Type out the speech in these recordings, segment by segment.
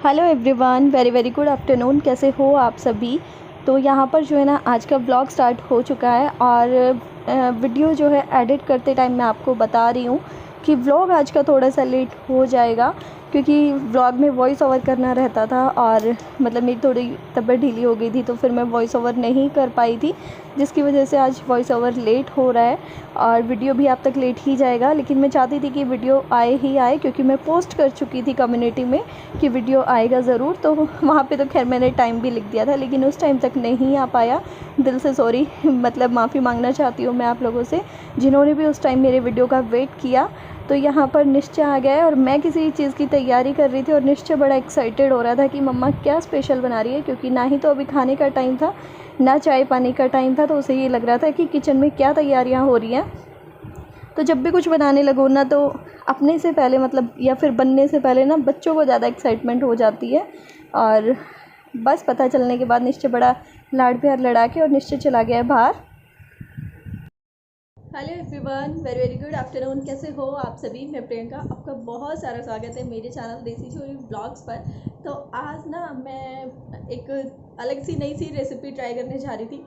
Hello everyone, very very good afternoon. कैसे हो आप सभी। तो यहाँ पर जो है ना, आज का व्लॉग स्टार्ट हो चुका है और वीडियो जो है एडिट करते टाइम मैं आपको बता रही हूँ कि व्लॉग आज का थोड़ा सा लेट हो जाएगा, क्योंकि व्लॉग में वॉइस ओवर करना रहता था और मतलब मेरी थोड़ी तबीयत ढीली हो गई थी, तो फिर मैं वॉइस ओवर नहीं कर पाई थी, जिसकी वजह से आज वॉइस ओवर लेट हो रहा है और वीडियो भी आप तक लेट ही जाएगा। लेकिन मैं चाहती थी कि वीडियो आए ही आए, क्योंकि मैं पोस्ट कर चुकी थी कम्युनिटी में कि वीडियो आएगा ज़रूर। तो वहाँ पे तो खैर मैंने टाइम भी लिख दिया था, लेकिन उस टाइम तक नहीं आ पाया। दिल से सॉरी, मतलब माफ़ी मांगना चाहती हूँ मैं आप लोगों से जिन्होंने भी उस टाइम मेरे वीडियो का वेट किया। तो यहाँ पर निश्चय आ गया है और मैं किसी चीज़ की तैयारी कर रही थी और निश्चय बड़ा एक्साइटेड हो रहा था कि मम्मा क्या स्पेशल बना रही है, क्योंकि ना ही तो अभी खाने का टाइम था ना चाय पानी का टाइम था। तो उसे ये लग रहा था कि किचन में क्या तैयारियाँ हो रही हैं। तो जब भी कुछ बनाने लगो ना, तो अपने से पहले मतलब या फिर बनने से पहले ना बच्चों को ज़्यादा एक्साइटमेंट हो जाती है। और बस पता चलने के बाद निश्चय बड़ा लाड़ प्यार लड़ा के और निश्चय चला गया है बाहर। Hello everyone, very very good afternoon. कैसे हो आप सभी। मैं प्रियंका, आपका बहुत सारा स्वागत है मेरे चैनल देसी छोरी ब्लॉग्स पर। तो आज ना मैं एक अलग सी नई सी रेसिपी ट्राई करने जा रही थी।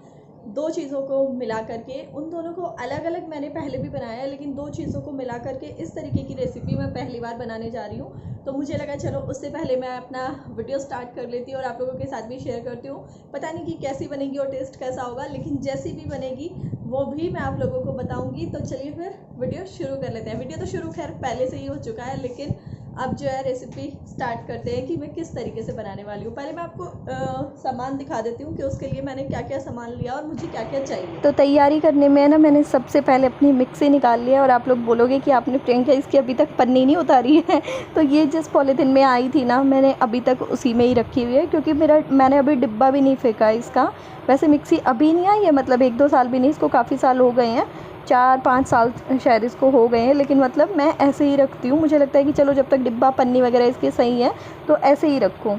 दो चीज़ों को मिला करके, उन दोनों को अलग अलग मैंने पहले भी बनाया है, लेकिन दो चीज़ों को मिला करके इस तरीके की रेसिपी मैं पहली बार बनाने जा रही हूँ। तो मुझे लगा चलो उससे पहले मैं अपना वीडियो स्टार्ट कर लेती हूँ और आप लोगों के साथ भी शेयर करती हूँ। पता नहीं कि कैसी बनेगी और टेस्ट कैसा होगा, लेकिन जैसी भी बनेगी वो भी मैं आप लोगों को बताऊंगी। तो चलिए फिर वीडियो शुरू कर लेते हैं। वीडियो तो शुरू खैर पहले से ही हो चुका है, लेकिन अब जो है रेसिपी स्टार्ट करते हैं कि मैं किस तरीके से बनाने वाली हूँ। पहले मैं आपको सामान दिखा देती हूँ कि उसके लिए मैंने क्या क्या सामान लिया और मुझे क्या क्या चाहिए। तो तैयारी करने में ना मैंने सबसे पहले अपनी मिक्सी निकाल लिया। और आप लोग बोलोगे कि आपने प्रियंका इसकी अभी तक पन्नी नहीं उतारी है। तो ये जिस पॉलीथिन में आई थी ना, मैंने अभी तक उसी में ही रखी हुई है, क्योंकि मैंने अभी डिब्बा भी नहीं फेंका इसका। वैसे मिक्सी अभी नहीं आई है, मतलब 1-2 साल भी नहीं, इसको काफ़ी साल हो गए हैं, 4-5 साल शायद इसको हो गए हैं। लेकिन मतलब मैं ऐसे ही रखती हूँ। मुझे लगता है कि चलो जब तक डिब्बा पन्नी वगैरह इसके सही है तो ऐसे ही रखूँ।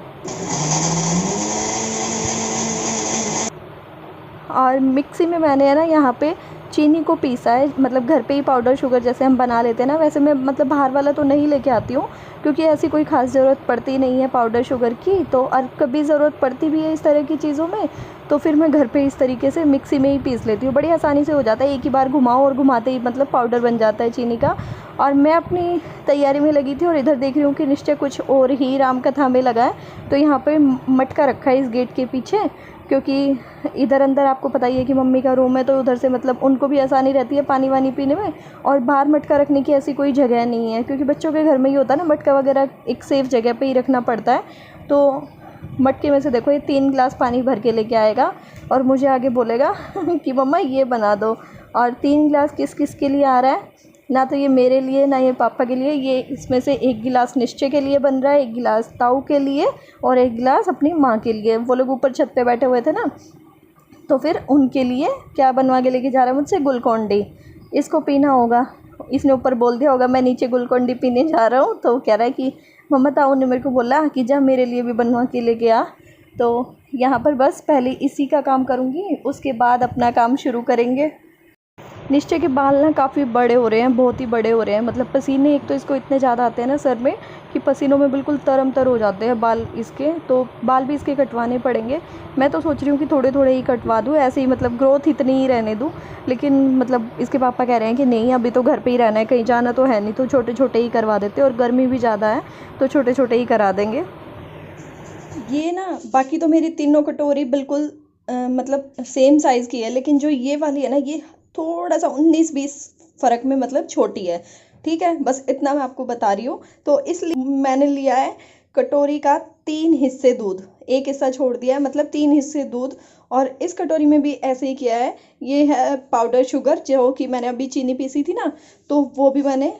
और मिक्सी में मैंने है ना यहाँ पे चीनी को पीसा है, मतलब घर पे ही पाउडर शुगर जैसे हम बना लेते हैं ना, वैसे मैं मतलब बाहर वाला तो नहीं लेके आती हूँ, क्योंकि ऐसी कोई ख़ास ज़रूरत पड़ती नहीं है पाउडर शुगर की। तो और कभी ज़रूरत पड़ती भी है इस तरह की चीज़ों में, तो फिर मैं घर पे इस तरीके से मिक्सी में ही पीस लेती हूँ। बड़ी आसानी से हो जाता है, एक ही बार घुमाओ और घुमाते ही मतलब पाउडर बन जाता है चीनी का। और मैं अपनी तैयारी में लगी थी और इधर देख रही हूँ कि निश्चय कुछ और ही राम कथा में लगा है। तो यहाँ पे मटका रखा है इस गेट के पीछे, क्योंकि इधर अंदर आपको पता ही है कि मम्मी का रूम है, तो उधर से मतलब उनको भी आसानी रहती है पानी वानी पीने में। और बाहर मटका रखने की ऐसी कोई जगह नहीं है, क्योंकि बच्चों के घर में ही होता है ना, मटका वगैरह एक सेफ़ जगह पे ही रखना पड़ता है। तो मटके में से देखो ये 3 गिलास पानी भर के लेके आएगा और मुझे आगे बोलेगा कि मम्मा ये बना दो। और 3 गिलास किस किस के लिए आ रहा है, ना तो ये मेरे लिए ना ये पापा के लिए। ये इसमें से 1 गिलास निश्चय के लिए बन रहा है, 1 गिलास ताऊ के लिए और 1 गिलास अपनी माँ के लिए। वो लोग ऊपर छत पे बैठे हुए थे ना, तो फिर उनके लिए क्या बनवा के लेके जा रहा है मुझसे, ग्लूकोन-डी। इसको पीना होगा। इसने ऊपर बोल दिया होगा मैं नीचे ग्लूकोन-डी पीने जा रहा हूँ, तो कह रहा है कि मम्मा ताऊ ने मेरे को बोला कि जा मेरे लिए भी बनवा के लेके आ। तो यहाँ पर बस पहले इसी का काम करूँगी, उसके बाद अपना काम शुरू करेंगे। निश्चय के बाल ना काफ़ी बड़े हो रहे हैं, बहुत ही बड़े हो रहे हैं। मतलब पसीने एक तो इसको इतने ज़्यादा आते हैं ना सर में, कि पसीनों में बिल्कुल तरम तर हो जाते हैं बाल इसके। तो बाल भी इसके कटवाने पड़ेंगे। मैं तो सोच रही हूँ कि थोड़े थोड़े ही कटवा दूँ, ऐसे ही मतलब ग्रोथ इतनी ही रहने दूँ। लेकिन मतलब इसके पापा कह रहे हैं कि नहीं, अभी तो घर पे ही रहना है, कहीं जाना तो है नहीं, तो छोटे छोटे ही करवा देते। और गर्मी भी ज़्यादा है तो छोटे छोटे ही करा देंगे। ये ना बाकी तो मेरी तीनों कटोरी बिल्कुल मतलब सेम साइज़ की है, लेकिन जो ये वाली है ना, ये थोड़ा सा 19-20 फ़र्क में मतलब छोटी है। ठीक है, बस इतना मैं आपको बता रही हूँ। तो इसलिए मैंने लिया है कटोरी का 3 हिस्से दूध, एक हिस्सा छोड़ दिया है, मतलब 3 हिस्से दूध। और इस कटोरी में भी ऐसे ही किया है। ये है पाउडर शुगर, जो कि मैंने अभी चीनी पीसी थी ना, तो वो भी मैंने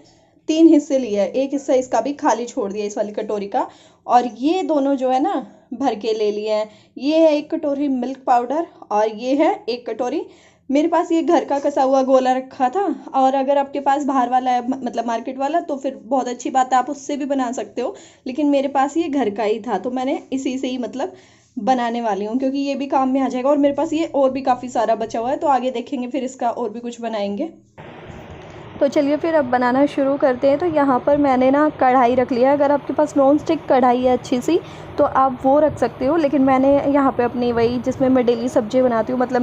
3 हिस्से लिया है। एक हिस्सा इसका भी खाली छोड़ दिया इस वाली कटोरी का। और ये दोनों जो है ना भर के ले लिए हैं। ये है 1 कटोरी मिल्क पाउडर और ये है 1 कटोरी। मेरे पास ये घर का कसा हुआ गोला रखा था, और अगर आपके पास बाहर वाला है मतलब मार्केट वाला, तो फिर बहुत अच्छी बात है, आप उससे भी बना सकते हो। लेकिन मेरे पास ये घर का ही था, तो मैंने इसी से ही मतलब बनाने वाली हूँ, क्योंकि ये भी काम में आ जाएगा। और मेरे पास ये और भी काफ़ी सारा बचा हुआ है, तो आगे देखेंगे फिर इसका और भी कुछ बनाएंगे। तो चलिए फिर अब बनाना शुरू करते हैं। तो यहाँ पर मैंने ना कढ़ाई रख लिया है। अगर आपके पास नॉन स्टिक कढ़ाई है अच्छी सी तो आप वो रख सकते हो, लेकिन मैंने यहाँ पे अपनी वही जिसमें मैं डेली सब्ज़ी बनाती हूँ, मतलब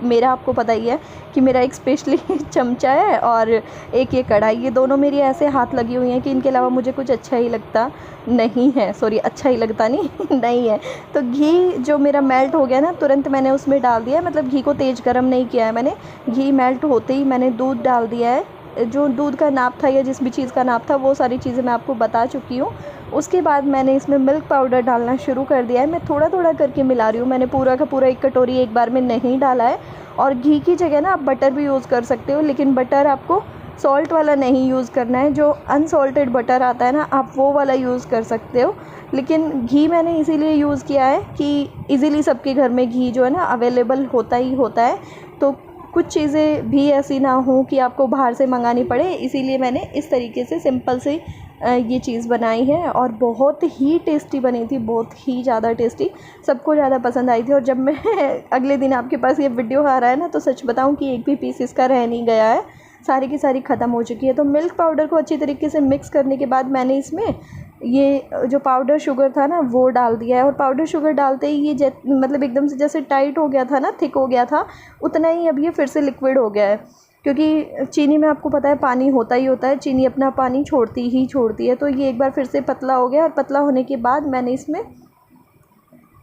मेरा आपको पता ही है कि मेरा एक स्पेशली चमचा है और एक ये कढ़ाई, ये दोनों मेरी ऐसे हाथ लगी हुई हैं कि इनके अलावा मुझे कुछ अच्छा ही लगता नहीं है। सॉरी, अच्छा ही लगता नहीं है। तो घी जो मेरा मेल्ट हो गया ना, तुरंत मैंने उसमें डाल दिया है, मतलब घी को तेज़ गर्म नहीं किया है मैंने। घी मेल्ट होते ही मैंने दूध डाल दिया है। जो दूध का नाप था या जिस भी चीज़ का नाप था वो सारी चीज़ें मैं आपको बता चुकी हूँ। उसके बाद मैंने इसमें मिल्क पाउडर डालना शुरू कर दिया है। मैं थोड़ा थोड़ा करके मिला रही हूँ, मैंने पूरा का पूरा एक कटोरी एक बार में नहीं डाला है। और घी की जगह ना आप बटर भी यूज़ कर सकते हो, लेकिन बटर आपको सॉल्ट वाला नहीं यूज़ करना है। जो अनसॉल्टेड बटर आता है ना, आप वो वाला यूज़ कर सकते हो। लेकिन घी मैंने इसीलिए यूज़ किया है कि इजीली सबके घर में घी जो है ना अवेलेबल होता ही होता है। तो कुछ चीज़ें भी ऐसी ना हो कि आपको बाहर से मंगानी पड़े, इसीलिए मैंने इस तरीके से सिंपल से ये चीज़ बनाई है। और बहुत ही टेस्टी बनी थी, बहुत ही ज़्यादा टेस्टी, सबको ज़्यादा पसंद आई थी। और जब मैं अगले दिन आपके पास ये वीडियो आ रहा है ना, तो सच बताऊं कि एक भी पीस इसका रह नहीं गया है, सारी की सारी ख़त्म हो चुकी है। तो मिल्क पाउडर को अच्छी तरीके से मिक्स करने के बाद मैंने इसमें ये जो पाउडर शुगर था ना वो डाल दिया है। और पाउडर शुगर डालते ही ये मतलब एकदम से जैसे टाइट हो गया था ना, थिक हो गया था, उतना ही अब ये फिर से लिक्विड हो गया है। क्योंकि चीनी में आपको पता है पानी होता ही होता है, चीनी अपना पानी छोड़ती ही छोड़ती है। तो ये एक बार फिर से पतला हो गया। और पतला होने के बाद मैंने इसमें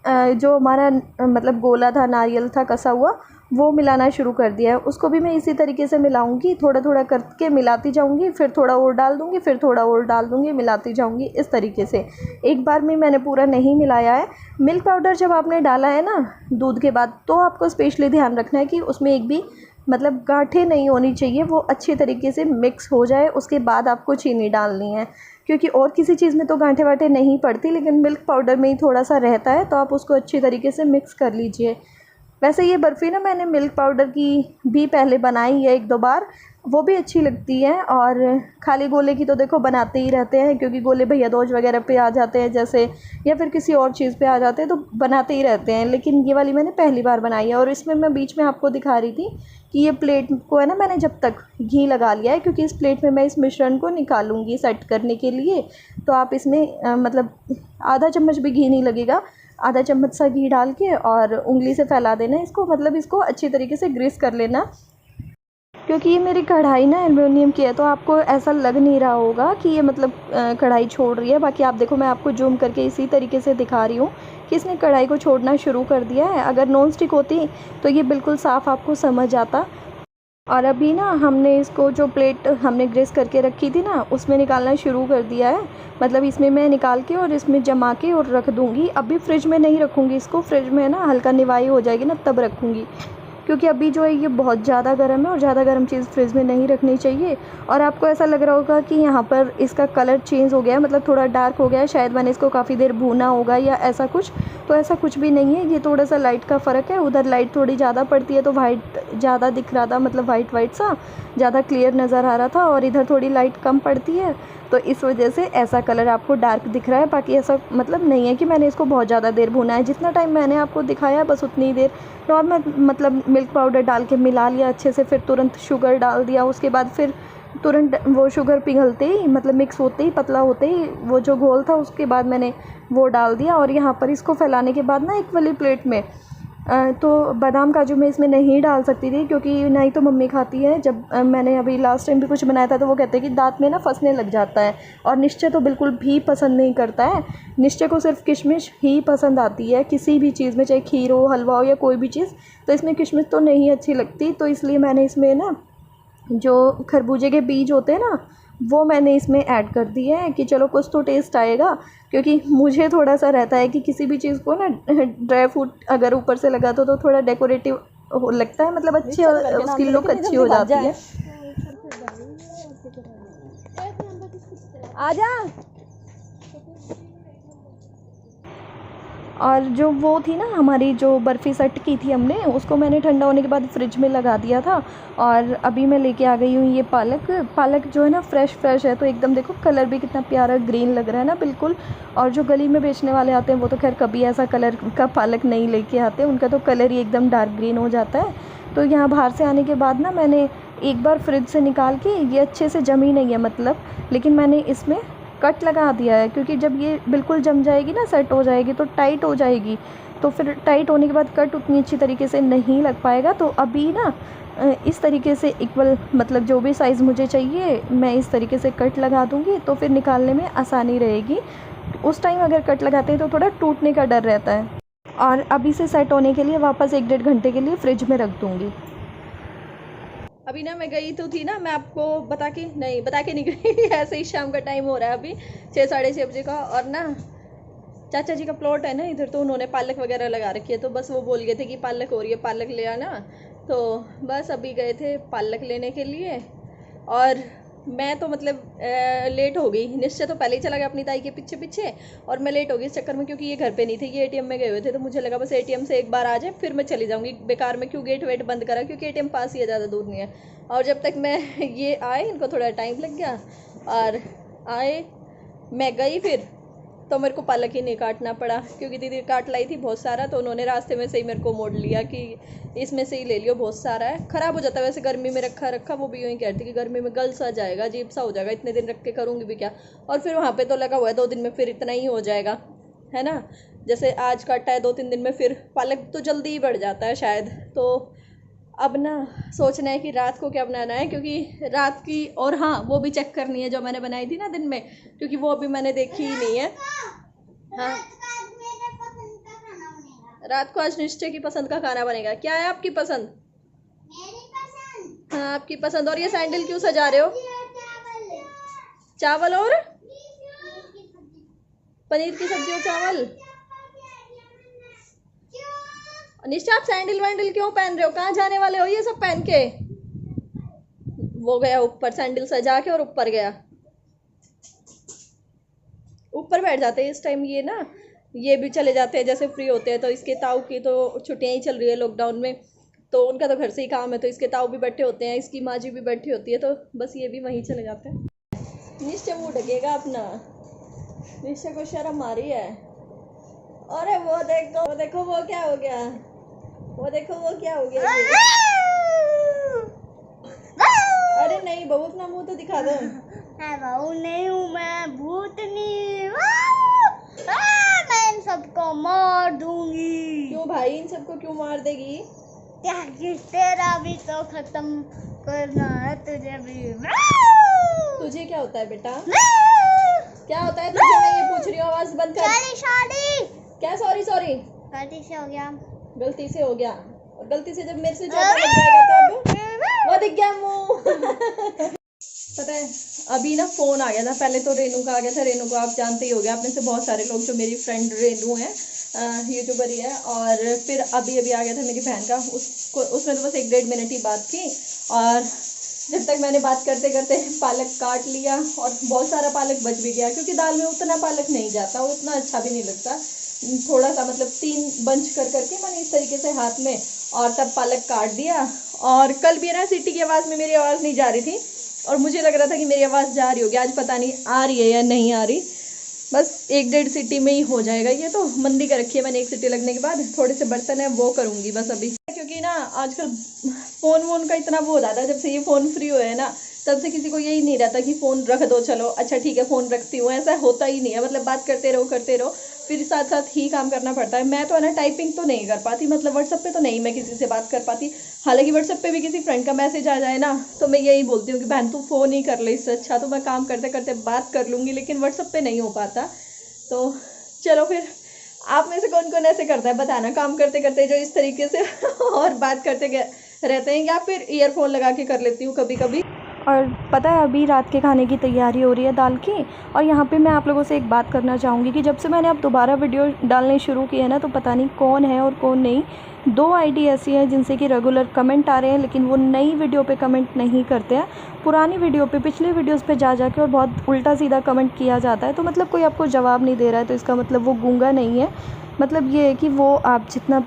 जो हमारा मतलब गोला था, नारियल था कसा हुआ, वो मिलाना शुरू कर दिया है। उसको भी मैं इसी तरीके से मिलाऊंगी, थोड़ा थोड़ा करके मिलाती जाऊंगी, फिर थोड़ा और डाल दूंगी, फिर थोड़ा और डाल दूंगी, मिलाती जाऊंगी इस तरीके से। एक बार में मैंने पूरा नहीं मिलाया है। मिल्क पाउडर जब आपने डाला है ना दूध के बाद, तो आपको स्पेशली ध्यान रखना है कि उसमें एक भी मतलब गांठें नहीं होनी चाहिए, वो अच्छे तरीके से मिक्स हो जाए। उसके बाद आपको चीनी डालनी है, क्योंकि और किसी चीज़ में तो गांठें वांठें नहीं पड़ती, लेकिन मिल्क पाउडर में ही थोड़ा सा रहता है। तो आप उसको अच्छी तरीके से मिक्स कर लीजिए। वैसे ये बर्फ़ी ना मैंने मिल्क पाउडर की भी पहले बनाई है एक दो बार, वो भी अच्छी लगती है। और खाली गोले की तो देखो बनाते ही रहते हैं, क्योंकि गोले भैया दूज वगैरह पे आ जाते हैं जैसे, या फिर किसी और चीज़ पे आ जाते हैं तो बनाते ही रहते हैं। लेकिन ये वाली मैंने पहली बार बनाई है। और इसमें मैं बीच में आपको दिखा रही थी कि ये प्लेट को है ना, मैंने जब तक घी लगा लिया है, क्योंकि इस प्लेट में मैं इस मिश्रण को निकालूंगी सेट करने के लिए। तो आप इसमें मतलब आधा चम्मच भी घी नहीं लगेगा, आधा चम्मच सा घी डाल के और उंगली से फैला देना इसको, मतलब इसको अच्छी तरीके से ग्रीस कर लेना। क्योंकि ये मेरी कढ़ाई ना एल्युमिनियम की है, तो आपको ऐसा लग नहीं रहा होगा कि ये मतलब कढ़ाई छोड़ रही है। बाकी आप देखो, मैं आपको जूम करके इसी तरीके से दिखा रही हूँ कि इसने कढ़ाई को छोड़ना शुरू कर दिया है। अगर नॉन स्टिक होती तो ये बिल्कुल साफ़ आपको समझ आता। और अभी ना हमने इसको, जो प्लेट हमने ग्रेस करके रखी थी ना, उसमें निकालना शुरू कर दिया है। मतलब इसमें मैं निकाल के और इसमें जमा के और रख दूँगी। अभी फ्रिज में नहीं रखूँगी इसको, फ्रिज में ना हल्का निवाई हो जाएगी ना तब रखूँगी, क्योंकि अभी जो है ये बहुत ज़्यादा गर्म है और ज़्यादा गर्म चीज़ फ्रिज में नहीं रखनी चाहिए। और आपको ऐसा लग रहा होगा कि यहाँ पर इसका कलर चेंज हो गया है, मतलब थोड़ा डार्क हो गया है, शायद मैंने इसको काफ़ी देर भूना होगा या ऐसा कुछ। तो ऐसा कुछ भी नहीं है, ये थोड़ा सा लाइट का फ़र्क है। उधर लाइट थोड़ी ज़्यादा पड़ती है तो वाइट ज़्यादा दिख रहा था, मतलब वाइट वाइट सा ज़्यादा क्लियर नज़र आ रहा था, और इधर थोड़ी लाइट कम पड़ती है तो इस वजह से ऐसा कलर आपको डार्क दिख रहा है। बाकी ऐसा मतलब नहीं है कि मैंने इसको बहुत ज़्यादा देर भूना है, जितना टाइम मैंने आपको दिखाया बस उतनी देर नॉर्मल, मतलब मिल्क पाउडर डाल के मिला लिया अच्छे से, फिर तुरंत शुगर डाल दिया। उसके बाद फिर तुरंत वो शुगर पिघलते ही, मतलब मिक्स होते ही, पतला होते ही वो जो घोल था उसके बाद मैंने वो डाल दिया। और यहाँ पर इसको फैलाने के बाद ना एक वाली प्लेट में तो बादाम काजू मैं इसमें नहीं डाल सकती थी, क्योंकि नहीं तो मम्मी खाती है। जब मैंने अभी लास्ट टाइम भी कुछ बनाया था तो वो कहते हैं कि दांत में ना फंसने लग जाता है। और निश्चय तो बिल्कुल भी पसंद नहीं करता है, निश्चय को सिर्फ किशमिश ही पसंद आती है किसी भी चीज़ में, चाहे खीर हो, हलवा हो या कोई भी चीज़। तो इसमें किशमिश तो नहीं अच्छी लगती, तो इसलिए मैंने इसमें ना जो खरबूजे के बीज होते हैं ना, वो मैंने इसमें ऐड कर दिए हैं कि चलो कुछ तो टेस्ट आएगा। क्योंकि मुझे थोड़ा सा रहता है कि किसी भी चीज़ को ना ड्राई फ्रूट अगर ऊपर से लगा तो थोड़ा डेकोरेटिव लगता है, मतलब अच्छी उसकी लुक अच्छी हो जाती है। आजा और जो वो थी ना हमारी जो बर्फ़ी सेट की थी हमने, उसको मैंने ठंडा होने के बाद फ्रिज में लगा दिया था। और अभी मैं लेके आ गई हूँ ये पालक जो है ना फ्रेश है, तो एकदम देखो कलर भी कितना प्यारा ग्रीन लग रहा है ना बिल्कुल। और जो गली में बेचने वाले आते हैं वो तो खैर कभी ऐसा कलर का पालक नहीं लेके आते, उनका तो कलर ही एकदम डार्क ग्रीन हो जाता है। तो यहाँ बाहर से आने के बाद ना मैंने एक बार फ्रिज से निकाल के, ये अच्छे से जमी नहीं है मतलब, लेकिन मैंने इसमें कट लगा दिया है, क्योंकि जब ये बिल्कुल जम जाएगी ना, सेट हो जाएगी तो टाइट हो जाएगी, तो फिर टाइट होने के बाद कट उतनी अच्छी तरीके से नहीं लग पाएगा। तो अभी ना इस तरीके से इक्वल मतलब जो भी साइज़ मुझे चाहिए मैं इस तरीके से कट लगा दूँगी, तो फिर निकालने में आसानी रहेगी। उस टाइम अगर कट लगाते हैं तो थोड़ा टूटने का डर रहता है। और अभी से सेट होने के लिए वापस 1-1.5 घंटे के लिए फ्रिज में रख दूँगी। अभी ना मैं गई तो थी ना, मैं आपको बता के नहीं गई ऐसे ही शाम का टाइम हो रहा है अभी 6-6:30 बजे का। और ना चाचा जी का प्लॉट है ना इधर, तो उन्होंने पालक वगैरह लगा रखी है, तो बस वो बोल गए थे कि पालक हो रही है, पालक ले आना। तो बस अभी गए थे पालक लेने के लिए। और मैं तो मतलब लेट हो गई। निश्चय तो पहले ही चला गया अपनी ताई के पीछे, और मैं लेट हो गई इस चक्कर में, क्योंकि ये घर पे नहीं थे, ये एटीएम में गए हुए थे। तो मुझे लगा बस एटीएम से एक बार आ जाए फिर मैं चली जाऊँगी, बेकार में क्यों गेट वेट बंद करा, क्योंकि एटीएम पास ही है, ज़्यादा दूर नहीं है। और जब तक मैं ये आए, इनको थोड़ा टाइम लग गया, और आए मैं गई फिर, तो मेरे को पालक ही नहीं काटना पड़ा, क्योंकि दीदी काट लाई थी बहुत सारा, तो उन्होंने रास्ते में से ही मेरे को मोड़ लिया कि इसमें से ही ले लियो, बहुत सारा है, ख़राब हो जाता है। वैसे गर्मी में रखा वो भी यूँ ही कहती कि गर्मी में गल सा जाएगा, अजीब सा हो जाएगा, इतने दिन रख के करूँगी भी क्या। और फिर वहाँ पे तो लगा हुआ है 2 दिन में फिर इतना ही हो जाएगा, है ना। जैसे आज काटा है 2-3 दिन में फिर पालक तो जल्दी ही बढ़ जाता है शायद। तो अब ना सोचना है कि रात को क्या बनाना है, क्योंकि रात की, और हाँ वो भी चेक करनी है जो मैंने बनाई थी ना दिन में, क्योंकि वो अभी मैंने देखी ही नहीं है। हाँ, रात को आज निश्चय की पसंद का खाना बनेगा। क्या है आपकी पसंद? मेरी पसंद। हाँ आपकी पसंद। और ये सैंडल क्यों सजा रहे हो? चावल और पनीर की सब्जी और चावल। निश्चय आप सैंडल वैंडल क्यों पहन रहे हो? कहाँ जाने वाले हो ये सब पहन के? वो गया ऊपर सैंडल सजा के, और ऊपर गया, ऊपर बैठ जाते हैं इस टाइम। ये ना ये भी चले जाते हैं जैसे फ्री होते हैं, तो इसके ताऊ की तो छुट्टियां ही चल रही है लॉकडाउन में, तो उनका तो घर से ही काम है, तो इसके ताऊ भी बैठे होते हैं, इसकी माँ जी भी बैठी होती है, तो बस ये भी वहीं चले जाते हैं। निश्चय मुँह ढकेगा अपना, निश्चय को शर्म आ रही है। अरे वो देखो वो क्या हो गया, वो देखो वो क्या हो गया। अरे नहीं बहू, अपना मुंह तो दिखा दो। मैं बहू नहीं हूँ, मैं भूतनी। मैं इन सबको मार दूंगी। क्यों भाई, इन सबको क्यों मार देगी? क्या तेरा भी तो खत्म करना है तुझे भी। तुझे क्या होता है बेटा? क्या होता है तुझे? मैं ये पूछ रही हूँ, आवाज बंद कर। सॉरी। क्या सॉरी? गलती से हो गया। गलती से हो गया, और गलती से जब मेरे से ज्यादा लग जाएगा तब वो दिख गया मुंह। पता है अभी ना फ़ोन आ गया था, पहले तो रेनू का आ गया था। रेनू को आप जानते ही हो गया, अपने से बहुत सारे लोग, जो मेरी फ्रेंड रेनू है, यूट्यूबर ही है। और फिर अभी आ गया था मेरी बहन का, उसमें तो बस 1-1.5 मिनट ही बात की, और जब तक मैंने बात करते करते पालक काट लिया, और बहुत सारा पालक बच भी गया, क्योंकि दाल में उतना पालक नहीं जाता, वो उतना अच्छा भी नहीं लगता। थोड़ा सा मतलब 3 बंच करके मैंने इस तरीके से हाथ में, और तब पालक काट दिया। और कल भी ना सीटी की आवाज़ में मेरी आवाज़ नहीं जा रही थी, और मुझे लग रहा था कि मेरी आवाज़ जा रही होगी, आज पता नहीं आ रही है या नहीं आ रही। बस 1-1.5 सीटी में ही हो जाएगा। ये तो मंदी कर रखी है मैंने, 1 सीटी लगने के बाद थोड़े से बर्तन है वो करूँगी बस अभी, क्योंकि ना आजकल फ़ोन वोन का इतना वो हो जाता है। जब से ये फ़ोन फ्री हुए है ना, तब से किसी को यही नहीं रहता कि फ़ोन रख दो, चलो अच्छा ठीक है फ़ोन रखती हूँ, ऐसा होता ही नहीं है। मतलब बात करते रहो, फिर साथ साथ ही काम करना पड़ता है। मैं तो है ना टाइपिंग तो नहीं कर पाती, मतलब व्हाट्सएप पे तो नहीं मैं किसी से बात कर पाती। हालांकि व्हाट्सएप पे भी किसी फ्रेंड का मैसेज आ जाए ना, तो मैं यही बोलती हूँ कि बहन तू फ़ोन ही कर ले, इससे अच्छा तो मैं काम करते करते बात कर लूँगी, लेकिन व्हाट्सएप पे नहीं हो पाता। तो चलो फिर आप में से कौन कौन ऐसे करता है बताना, काम करते करते जो इस तरीके से और बात करते रहते हैं, या फिर ईयरफोन लगा के कर लेती हूँ कभी कभी। और पता है अभी रात के खाने की तैयारी हो रही है दाल की। और यहाँ पे मैं आप लोगों से एक बात करना चाहूँगी कि जब से मैंने अब दोबारा वीडियो डालने शुरू किए हैं ना, तो पता नहीं कौन है और कौन नहीं। 2 आईडी ऐसी हैं जिनसे कि रेगुलर कमेंट आ रहे हैं, लेकिन वो नई वीडियो पे कमेंट नहीं करते हैं, पुरानी वीडियो पे, पिछले वीडियोस पे जा के और बहुत उल्टा सीधा कमेंट किया जाता है। तो मतलब कोई आपको जवाब नहीं दे रहा है, तो इसका मतलब वो गूंगा नहीं है। मतलब ये है कि वो आप जितना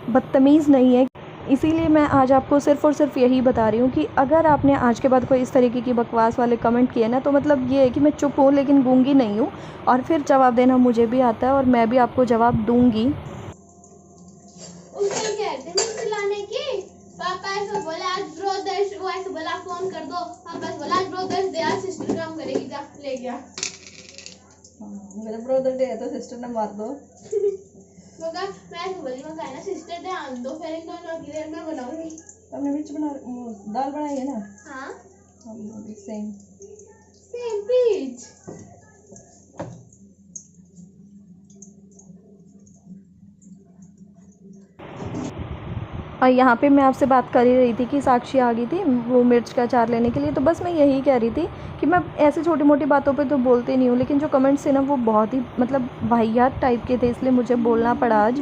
बदतमीज़ नहीं है। इसीलिए मैं आज आपको सिर्फ़ और सिर्फ यही बता रही हूँ कि अगर आपने आज के बाद कोई इस तरीके की बकवास वाले कमेंट किए ना, तो मतलब ये है कि मैं चुप हूँ लेकिन गूंगी नहीं हूँ, और फिर जवाब देना मुझे भी आता है और मैं भी आपको जवाब दूँगी। उसको कहते हैं चिल्लाने की। पापा ऐसे बोला आज ब्रोदर्स, वो ऐसे बोला फोन कर दो। पापा ऐसे बोला आज ब्रोदर्स डे, आज सिस्टर काम करेगी, जा ले गया। मेरा ब्रदर डे है तो सिस्टर ने मार दो। मगर मैं ऐसे बोली, मैं कहना सिस्टर डे आन दो, फिर इनको नौकी देर में बनाऊंगी। हमने मिर्च बना दाल बनाई है ना। हाँ सेम पीच। और यहाँ पे मैं आपसे बात कर ही रही थी कि साक्षी आ गई थी वो मिर्च का अचार लेने के लिए, तो बस मैं यही कह रही थी कि मैं ऐसे छोटी मोटी बातों पे तो बोलती नहीं हूँ, लेकिन जो कमेंट्स थे ना वो बहुत ही मतलब वाहियात टाइप के थे, इसलिए मुझे बोलना पड़ा आज।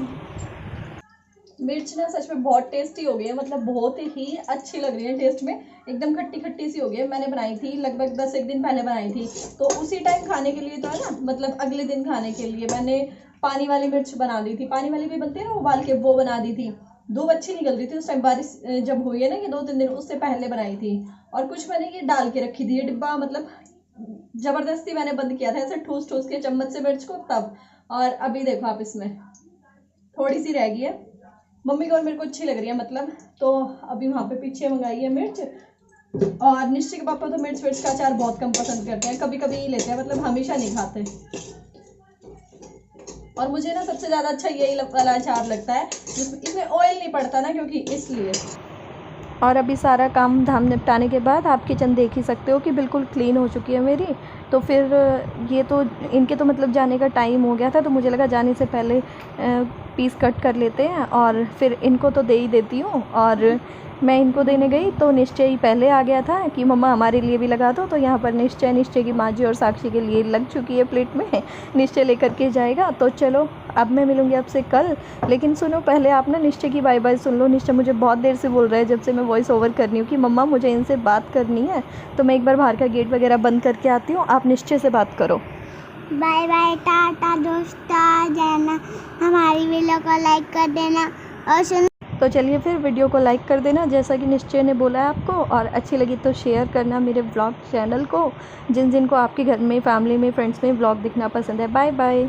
मिर्च ना सच में बहुत टेस्टी हो गई है, मतलब बहुत ही अच्छी लग रही है टेस्ट में, एकदम खट्टी खट्टी सी हो गई है। मैंने बनाई थी लगभग 10 दिन पहले बनाई थी, तो उसी टाइम खाने के लिए तो है ना, मतलब अगले दिन खाने के लिए मैंने पानी वाली मिर्च बना दी थी। पानी वाली भी बनती है ना उबाल के, वो बना दी थी। धूप अच्छी निकल रही थी उस टाइम, बारिश जब हुई है ना कि 2-3 दिन उससे पहले बनाई थी। और कुछ मैंने ये डाल के रखी थी, ये डिब्बा मतलब जबरदस्ती मैंने बंद किया था ऐसे ठूस ठूस के चम्मच से मिर्च को तब। और अभी देखो आप, इसमें थोड़ी सी रह गई है, मम्मी को और मेरे को अच्छी लग रही है मतलब, तो अभी वहाँ पे पीछे मंगाई है मिर्च। और निश्चय के पापा तो मिर्च का अचार बहुत कम पसंद करते हैं, कभी कभी ही लेते हैं, मतलब हमेशा नहीं खाते। और मुझे ना सबसे ज़्यादा अच्छा यही वाला अचार लगता है, इसमें ऑयल नहीं पड़ता ना, क्योंकि इसलिए। और अभी सारा काम धाम निपटाने के बाद आप किचन देख ही सकते हो कि बिल्कुल क्लीन हो चुकी है मेरी। तो फिर ये तो इनके तो मतलब जाने का टाइम हो गया था, तो मुझे लगा जाने से पहले पीस कट कर लेते हैं और फिर इनको तो दे ही देती हूँ। और मैं इनको देने गई तो निश्चय ही पहले आ गया था कि मम्मा हमारे लिए भी लगा दो, तो यहाँ पर निश्चय की माँ जी और साक्षी के लिए लग चुकी है प्लेट में, निश्चय लेकर के जाएगा। तो चलो अब मैं मिलूँगी आपसे कल, लेकिन सुनो पहले आप ना निश्चय की बाय बाय सुन लो। निश्चय मुझे बहुत देर से बोल रहा है जब से मैं वॉइस ओवर कर रही हूँ कि मम्मा मुझे इनसे बात करनी है, तो मैं एक बार बाहर का गेट वगैरह बंद करके आती हूँ, आप निश्चय से बात करो। बाय बाय, टाटा दोस्तों, जाना हमारी वीडियो को लाइक कर देना और सुन। तो चलिए फिर वीडियो को लाइक कर देना जैसा कि निश्चय ने बोला है आपको, और अच्छी लगी तो शेयर करना मेरे व्लॉग चैनल को, जिन जिनको आपके घर में, फैमिली में, फ्रेंड्स में व्लॉग देखना पसंद है। Bye bye.